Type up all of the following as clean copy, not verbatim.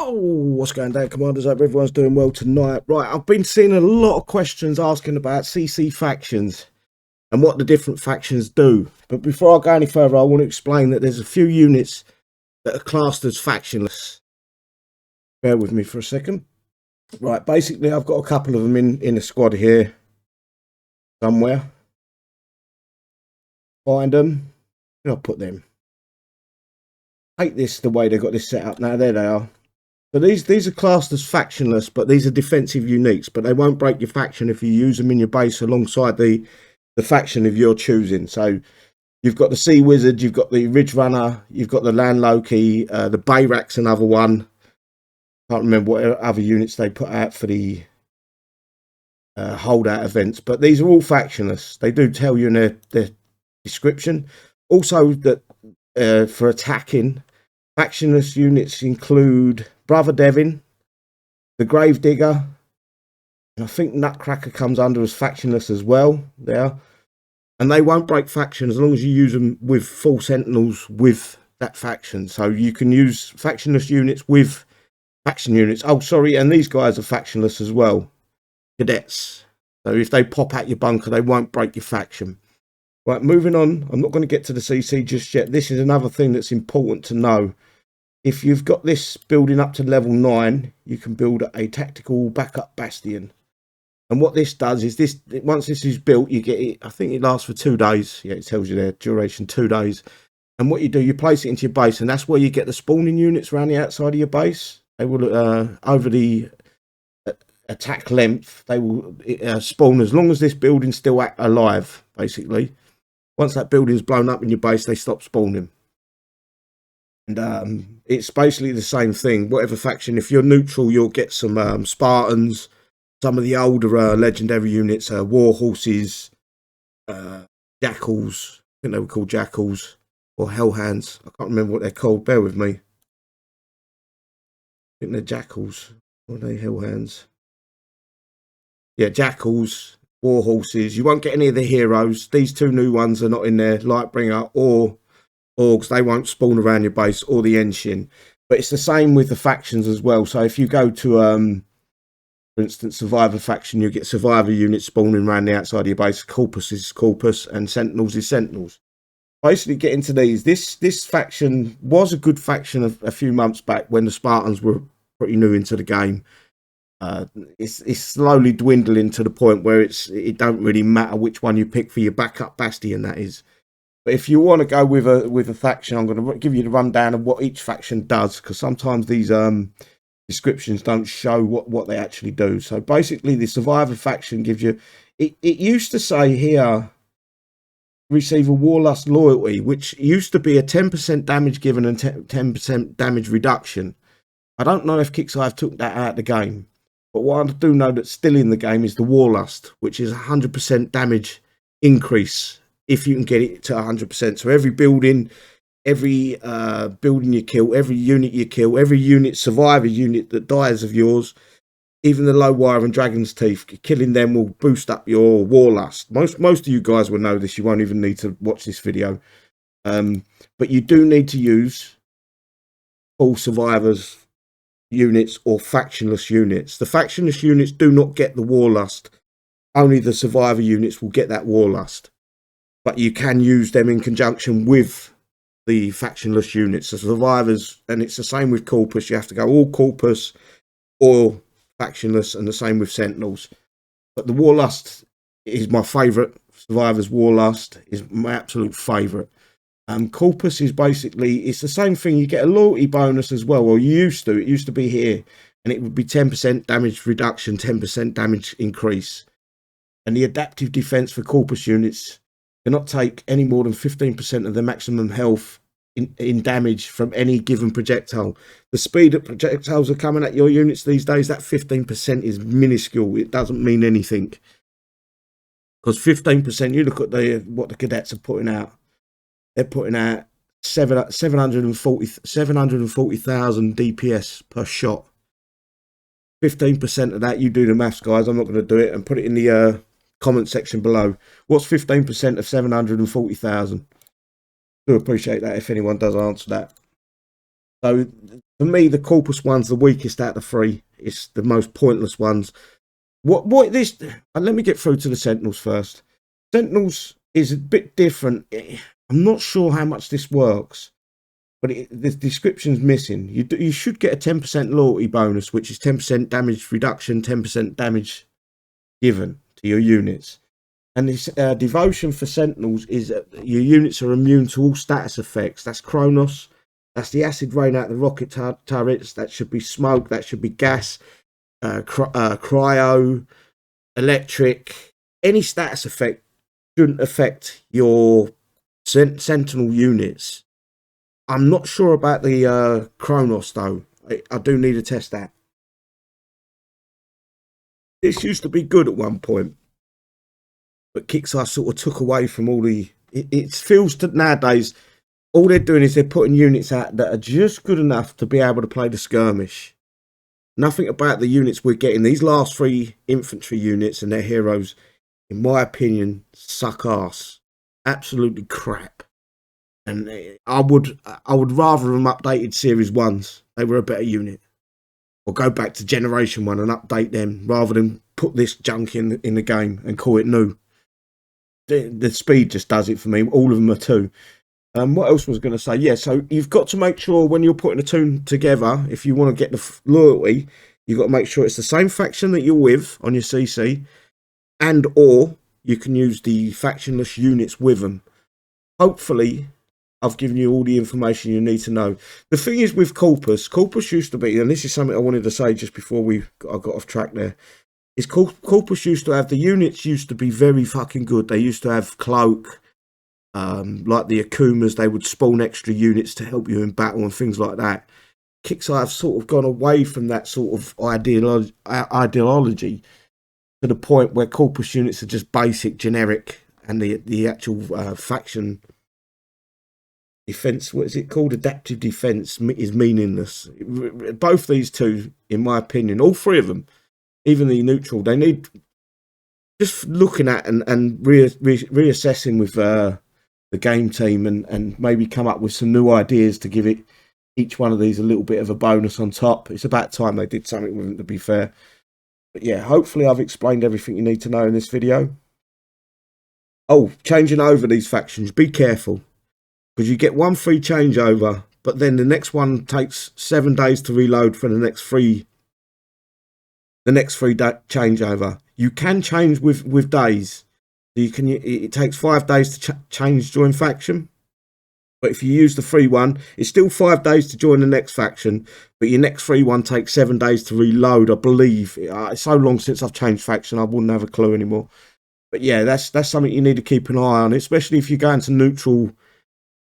Yo, what's going down, Commanders? Hope everyone's doing well tonight. Right, I've been seeing a lot of questions asking about CC factions and what the different factions do. But before I go any further, I want to explain that there's a few units that are classed as factionless. Bear with me for a second. Right, basically, I've got a couple of them in a squad here somewhere. Find them. I'll put them. Hate this the way they got this set up now. There they are. So these are classed as factionless, but these are defensive uniques, but they won't break your faction if you use them in your base alongside the faction of your choosing. So you've got the Sea Wizard, you've got the Ridge Runner, you've got the Land Loki, the Bayrak's another one. Can't remember what other units they put out for the holdout events, but these are all factionless. They do tell you in their description. Also that for attacking, factionless units include Brother Devin, the Gravedigger, and I think Nutcracker comes under as factionless as well there. And they won't break faction as long as you use them with full sentinels with that faction. So you can use factionless units with faction units. Oh, sorry, and these guys are factionless as well. Cadets. So if they pop out your bunker, they won't break your faction. Right, moving on. I'm not going to get to the CC just yet. This is another thing that's important to know. If you've got this building up to level 9, you can build a tactical backup bastion. And what this does is this, once this is built, you get it, I think it lasts for 2 days. Yeah, it tells you there, duration 2 days. And what you do, you place it into your base, and that's where you get the spawning units around the outside of your base. They will, over the attack length, they will spawn as long as this building's still alive, basically. Once that building's blown up in your base, they stop spawning. And it's basically the same thing. Whatever faction, if you're neutral, you'll get some Spartans, some of the older legendary units, war horses, jackals. I think they were called jackals or hellhounds. I can't remember what they're called. Bear with me. I think they're jackals. Or are they hellhounds? Yeah, jackals, war horses. You won't get any of the heroes. These 2 new ones are not in there. Lightbringer or Orgs, they won't spawn around your base, or the Enshin. But it's the same with the factions as well. So if you go to, for instance, Survivor faction, you get Survivor units spawning around the outside of your base. Corpus is Corpus, and Sentinels is Sentinels. Basically, get into these. This faction was a good faction a few months back when the Spartans were pretty new into the game. It's slowly dwindling to the point where it don't really matter which one you pick for your backup bastion. That is. But if you want to go with a faction, I'm going to give you the rundown of what each faction does, because sometimes these descriptions don't show what they actually do. So basically, the Survivor faction gives you. It used to say here, receive a Warlust loyalty, which used to be a 10% damage given and 10% damage reduction. I don't know if Kixeye took that out of the game, but what I do know that's still in the game is the Warlust, which is 100% damage increase if you can get it to 100%. So every building you kill, every unit you kill, every unit survivor unit that dies of yours, even the low wire and dragon's teeth, killing them will boost up your Warlust. Most of you guys will know this. You won't even need to watch this video. But you do need to use full survivors units or factionless units. The factionless units do not get the Warlust. Only the survivor units will get that Warlust. But you can use them in conjunction with the factionless units, the survivors, and it's the same with Corpus. You have to go all Corpus or factionless, and the same with Sentinels. But the Warlust is my favourite. Survivors Warlust is my absolute favourite. Corpus is basically, it's the same thing. You get a loyalty bonus as well, or you used to. It used to be here, and it would be 10% damage reduction, 10% damage increase. And the adaptive defense for Corpus units cannot take any more than 15% of the maximum health in damage from any given projectile. The speed that projectiles are coming at your units these days, that 15% is minuscule. It doesn't mean anything. Because 15%, you look at what the cadets are putting out. They're putting out 740,000 DPS per shot. 15% of that, you do the maths, guys. I'm not going to do it, and put it in the comment section below. What's 15% of 740,000? Do appreciate that if anyone does answer that. So for me, the Corpus one's the weakest out of the three. It's the most pointless ones. What this? Let me get through to the Sentinels first. Sentinels is a bit different. I'm not sure how much this works, but the description's missing. You should get a 10% loyalty bonus, which is 10% damage reduction, 10% damage given to your units. And this devotion for Sentinels is your units are immune to all status effects. That's Kronos. That's the acid rain out the rocket turrets. That should be smoke. That should be gas, cryo, electric. Any status effect shouldn't affect your Sentinel units. I'm not sure about the Kronos though. I do need to test that. This used to be good at one point, but Kixeye sort of took away from all the. It feels that nowadays all they're doing is they're putting units out that are just good enough to be able to play the skirmish. Nothing about the units we're getting. These last three infantry units and their heroes, in my opinion, suck ass. Absolutely crap. And I would rather them updated Series 1s. They were a better unit. Or go back to Generation 1 and update them rather than put this junk in the game and call it new. The speed just does it for me. All of them are 2. What else was I going to say? Yeah, so you've got to make sure when you're putting a team together, if you want to get the loyalty, you've got to make sure it's the same faction that you're with on your CC, and or you can use the factionless units with them. Hopefully, I've given you all the information you need to know. The thing is with Corpus used to be, and this is something I wanted to say just before I got off track there, is Corpus used to have, the units used to be very fucking good. They used to have cloak, like the Akumas, they would spawn extra units to help you in battle and things like that. Kixeye have sort of gone away from that sort of ideology to the point where Corpus units are just basic, generic, and the actual faction defense, what is it called? Adaptive defense is meaningless. Both these two, in my opinion, all three of them, even the neutral, they need just looking at and reassessing with the game team and maybe come up with some new ideas to give each one of these a little bit of a bonus on top. It's about time they did something with them, to be fair. But yeah, hopefully I've explained everything you need to know in this video. Oh, changing over these factions, be careful, because you get one free changeover, but then the next one takes 7 days to reload for the next free changeover. You can change with days. It takes 5 days to change join faction, but if you use the free one, it's still 5 days to join the next faction, but your next free one takes 7 days to reload, I believe. It's so long since I've changed faction, I wouldn't have a clue anymore. But yeah, that's something you need to keep an eye on, especially if you're going to neutral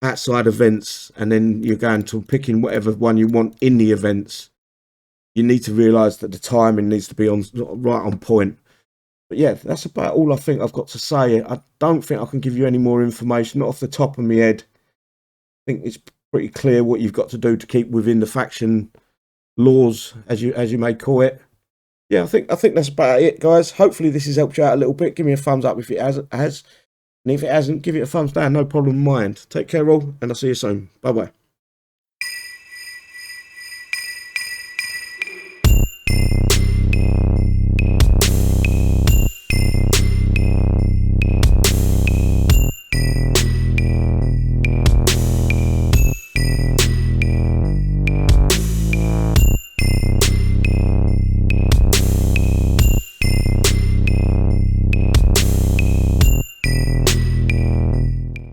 outside events and then you're going to picking whatever one you want in the events. You need to realise that the timing needs to be right on point. But yeah, that's about all I think I've got to say. I don't think I can give you any more information, not off the top of my head. I think it's pretty clear what you've got to do to keep within the faction laws, as you may call it. Yeah, I think that's about it, guys. Hopefully this has helped you out a little bit. Give me a thumbs up if it has, and if it hasn't, give it a thumbs down. No problem of mine. Take care all, and I'll see you soon. Bye bye.